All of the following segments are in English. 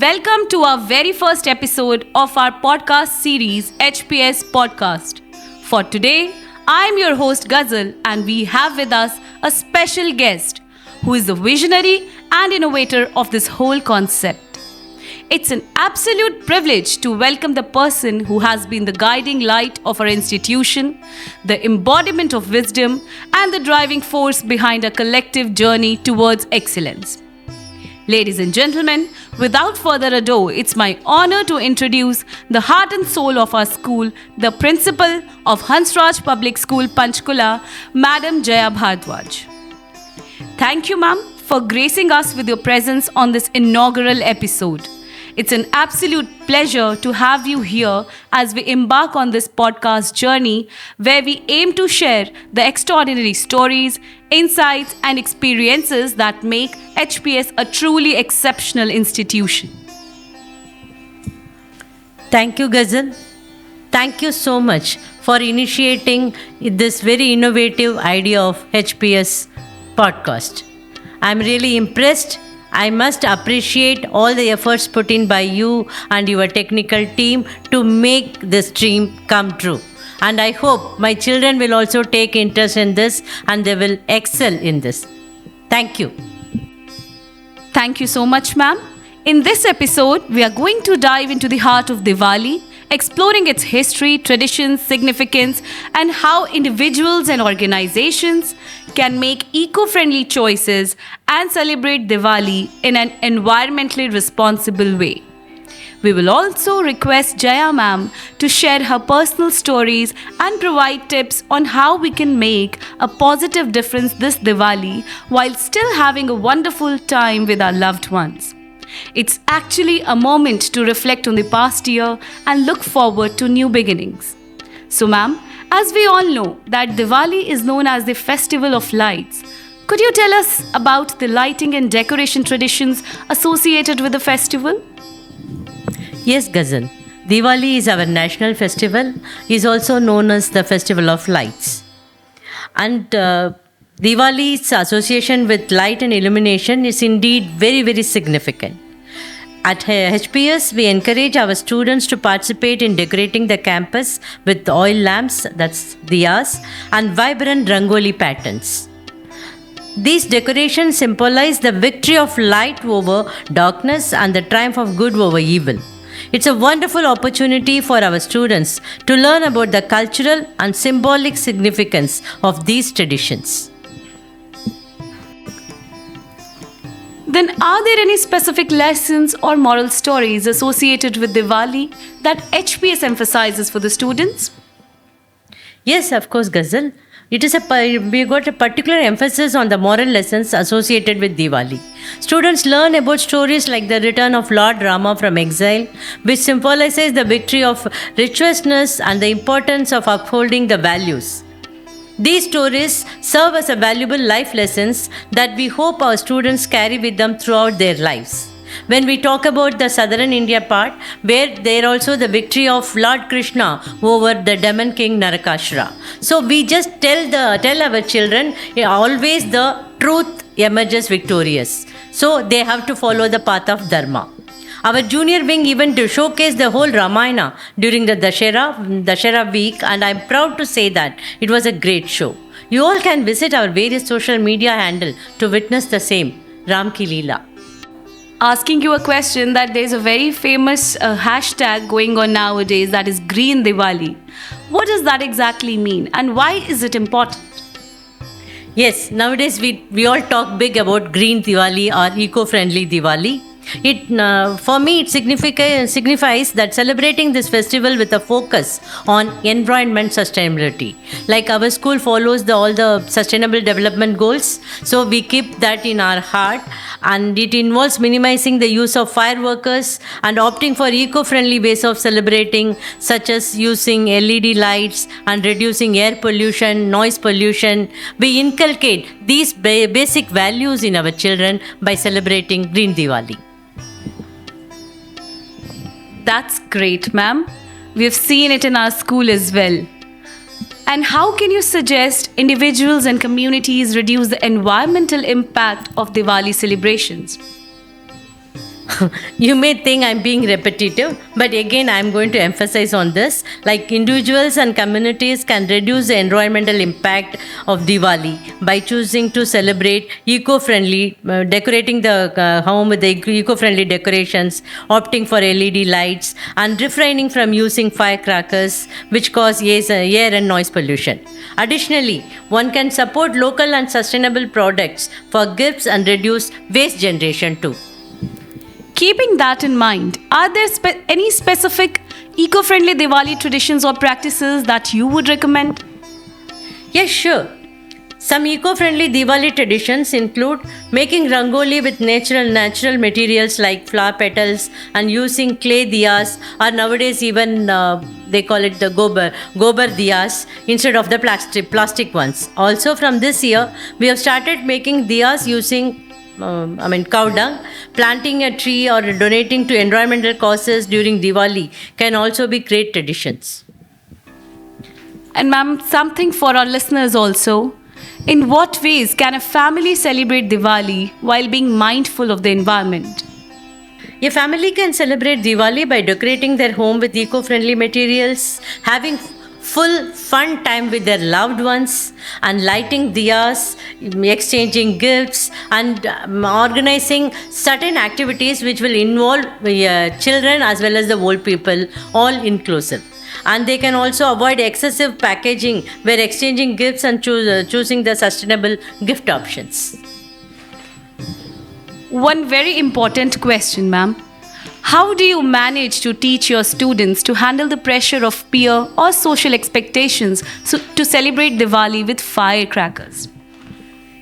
Welcome to our very first episode of our podcast series HPS Podcast. For today, I am your host Ghazal and we have with us a special guest who is the visionary and innovator of this whole concept. It's an absolute privilege to welcome the person who has been the guiding light of our institution, the embodiment of wisdom, and the driving force behind our collective journey towards excellence. Ladies and gentlemen, without further ado, it's my honor to introduce the heart and soul of our school, the principal of Hansraj Public School, Panchkula, Madam Jaya Bhardwaj. Thank you, ma'am, for gracing us with your presence on this inaugural episode. It's an absolute pleasure to have you here as we embark on this podcast journey where we aim to share the extraordinary stories, insights, and experiences that make HPS a truly exceptional institution. Thank you, Ghazal. Thank you so much for initiating this very innovative idea of HPS podcast. I'm really impressed. I must appreciate all the efforts put in by you and your technical team to make this dream come true. And I hope my children will also take interest in this and they will excel in this. Thank you. Thank you so much, ma'am. In this episode, we are going to dive into the heart of Diwali, exploring its history, traditions, significance, and how individuals and organizations can make eco-friendly choices and celebrate Diwali in an environmentally responsible way. We will also request Jaya ma'am to share her personal stories and provide tips on how we can make a positive difference this Diwali while still having a wonderful time with our loved ones. It's actually a moment to reflect on the past year and look forward to new beginnings. So ma'am, as we all know that Diwali is known as the Festival of Lights, could you tell us about the lighting and decoration traditions associated with the festival? Yes, Ghazal. Diwali is our national festival, is also known as the Festival of Lights. And Diwali's association with light and illumination is indeed very, very significant. At HPS, we encourage our students to participate in decorating the campus with oil lamps, that's diyas, and vibrant rangoli patterns. These decorations symbolize the victory of light over darkness and the triumph of good over evil. It's a wonderful opportunity for our students to learn about the cultural and symbolic significance of these traditions. Then are there any specific lessons or moral stories associated with Diwali that HPS emphasizes for the students? Yes, of course, Ghazal. We got a particular emphasis on the moral lessons associated with Diwali. Students learn about stories like the return of Lord Rama from exile, which symbolizes the victory of righteousness and the importance of upholding the values. These stories serve as a valuable life lessons that we hope our students carry with them throughout their lives. When we talk about the southern India part, where there also the victory of Lord Krishna over the demon king Narakasura. So we just tell our children always the truth emerges victorious. So they have to follow the path of Dharma. Our junior wing even to showcase the whole Ramayana during the Dashera week, and I'm proud to say that it was a great show. You all can visit our various social media handle to witness the same, Ram Ki Leela. Asking you a question that there's a very famous hashtag going on nowadays, that is Green Diwali. What does that exactly mean and why is it important? Yes, nowadays we all talk big about Green Diwali or eco-friendly Diwali. For me, it signifies that celebrating this festival with a focus on environment sustainability. Like our school follows all the sustainable development goals, so we keep that in our heart, and it involves minimizing the use of fireworks and opting for eco-friendly ways of celebrating, such as using LED lights and reducing air pollution, noise pollution. We inculcate these basic values in our children by celebrating Green Diwali. That's great, ma'am. We've seen it in our school as well. And how can you suggest individuals and communities reduce the environmental impact of Diwali celebrations? You may think I'm being repetitive, but again, I'm going to emphasize on this. Like individuals and communities can reduce the environmental impact of Diwali by choosing to celebrate eco-friendly, decorating the home with the eco-friendly decorations, opting for LED lights, and refraining from using firecrackers, which cause air and noise pollution. Additionally, one can support local and sustainable products for gifts and reduce waste generation too. Keeping that in mind, are there any specific eco-friendly Diwali traditions or practices that you would recommend? Yes, sure. Some eco-friendly Diwali traditions include making rangoli with natural materials like flower petals and using clay diyas, or nowadays even they call it the gobar diyas instead of the plastic ones. Also from this year, we have started making diyas using cow dung. Planting a tree or donating to environmental causes during Diwali can also be great traditions. And ma'am, something for our listeners also. In what ways can a family celebrate Diwali while being mindful of the environment? A family can celebrate Diwali by decorating their home with eco-friendly materials, having full fun time with their loved ones, and lighting diyas, exchanging gifts, and organizing certain activities which will involve children as well as the old people, all inclusive. And they can also avoid excessive packaging where exchanging gifts and choosing the sustainable gift options. One very important question, ma'am. How do you manage to teach your students to handle the pressure of peer or social expectations to celebrate Diwali with firecrackers?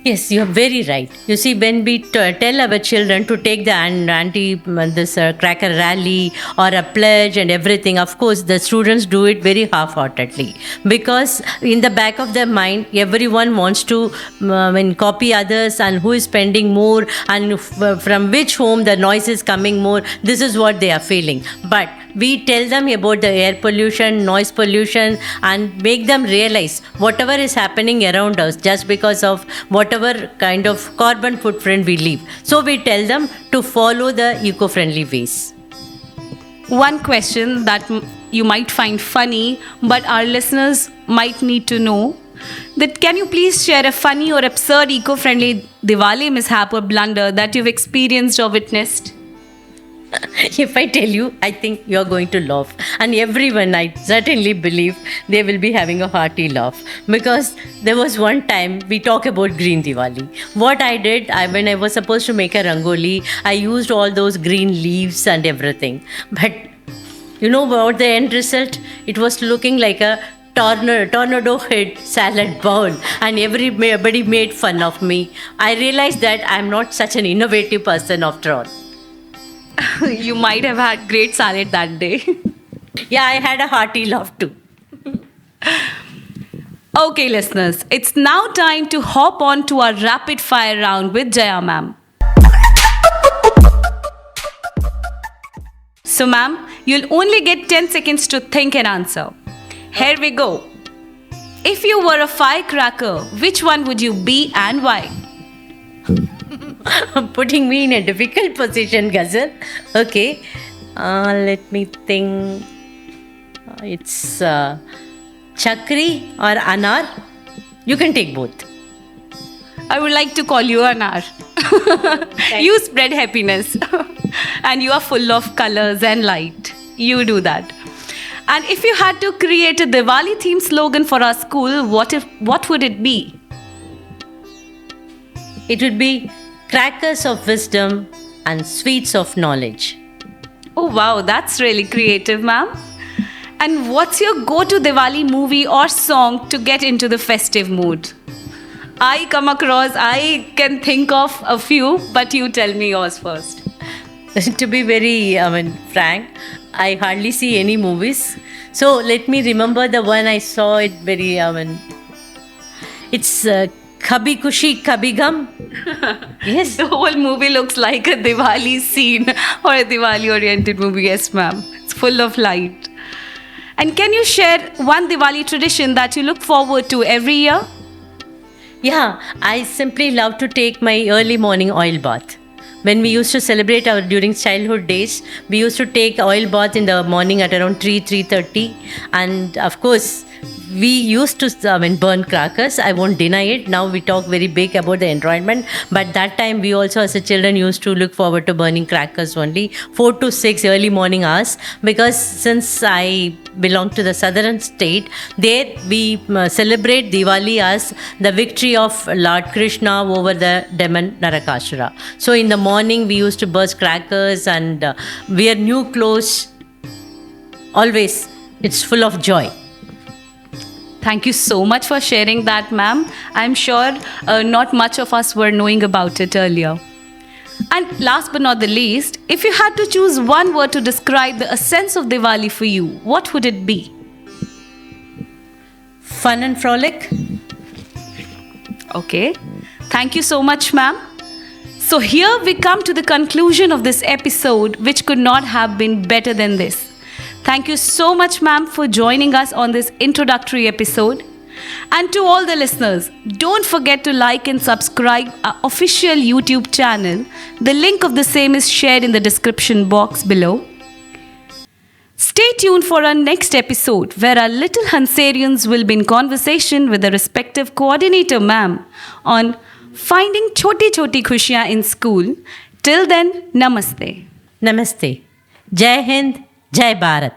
Yes, you are very right. You see, when we tell our children to take the cracker rally or a pledge and everything, of course, the students do it very half-heartedly, because in the back of their mind, everyone wants to copy others and who is spending more and from which home the noise is coming more. This is what they are feeling. But we tell them about the air pollution, noise pollution, and make them realize whatever is happening around us just because of whatever kind of carbon footprint we leave. So we tell them to follow the eco-friendly ways. One question that you might find funny, but our listeners might need to know, that can you please share a funny or absurd eco-friendly Diwali mishap or blunder that you've experienced or witnessed? If I tell you, I think you're going to laugh. And everyone, I certainly believe, they will be having a hearty laugh. Because there was one time, we talk about Green Diwali. What I did, when I was supposed to make a rangoli, I used all those green leaves and everything. But you know what the end result? It was looking like a tornado head salad bowl, and everybody made fun of me. I realized that I'm not such an innovative person after all. You might have had great salad that day. Yeah, I had a hearty laugh too. Okay, listeners, it's now time to hop on to our rapid fire round with Jaya ma'am. So ma'am, you'll only get 10 seconds to think and answer. Here we go. If you were a firecracker, which one would you be and why? Putting me in a difficult position, Ghazal. Okay, let me think. It's Chakri or Anar. You can take both. I would like to call you Anar. You spread happiness. And you are full of colors and light. You do that. And if you had to create a Diwali themed slogan for our school, what would it be? It would be crackers of wisdom and sweets of knowledge. Oh wow, that's really creative, ma'am. And what's your go-to Diwali movie or song to get into the festive mood? I can think of a few, but you tell me yours first. To be very frank, I hardly see any movies. So let me remember the one I saw it very, it's Kabhi Kushi Kabhi Gum. Yes. The whole movie looks like a Diwali scene or a Diwali-oriented movie. Yes, ma'am. It's full of light. And can you share one Diwali tradition that you look forward to every year? Yeah, I simply love to take my early morning oil bath. when we used to celebrate our during childhood days, we used to take oil bath in the morning at around 3:30, and of course we used to burn crackers. I won't deny it. Now we talk very big about the environment, but that time we also as a children used to look forward to burning crackers only 4 to 6 early morning hours, because since I belong to the southern state, there we celebrate Diwali as the victory of Lord Krishna over the demon Narakasura. So in the morning we used to burst crackers and wear new clothes. Always, it's full of joy. Thank you so much for sharing that, ma'am. I'm sure not much of us were knowing about it earlier. And last but not the least, if you had to choose one word to describe the essence of Diwali for you, what would it be? Fun and frolic. Okay. Thank you so much, ma'am. So here we come to the conclusion of this episode, which could not have been better than this. Thank you so much, ma'am, for joining us on this introductory episode. And to all the listeners, don't forget to like and subscribe our official YouTube channel. The link of the same is shared in the description box below. Stay tuned for our next episode, where our little Hansarians will be in conversation with the respective coordinator, ma'am, on finding choti choti khushiyan in school. Till then, namaste. Namaste. Jai Hind, Jai Bharat.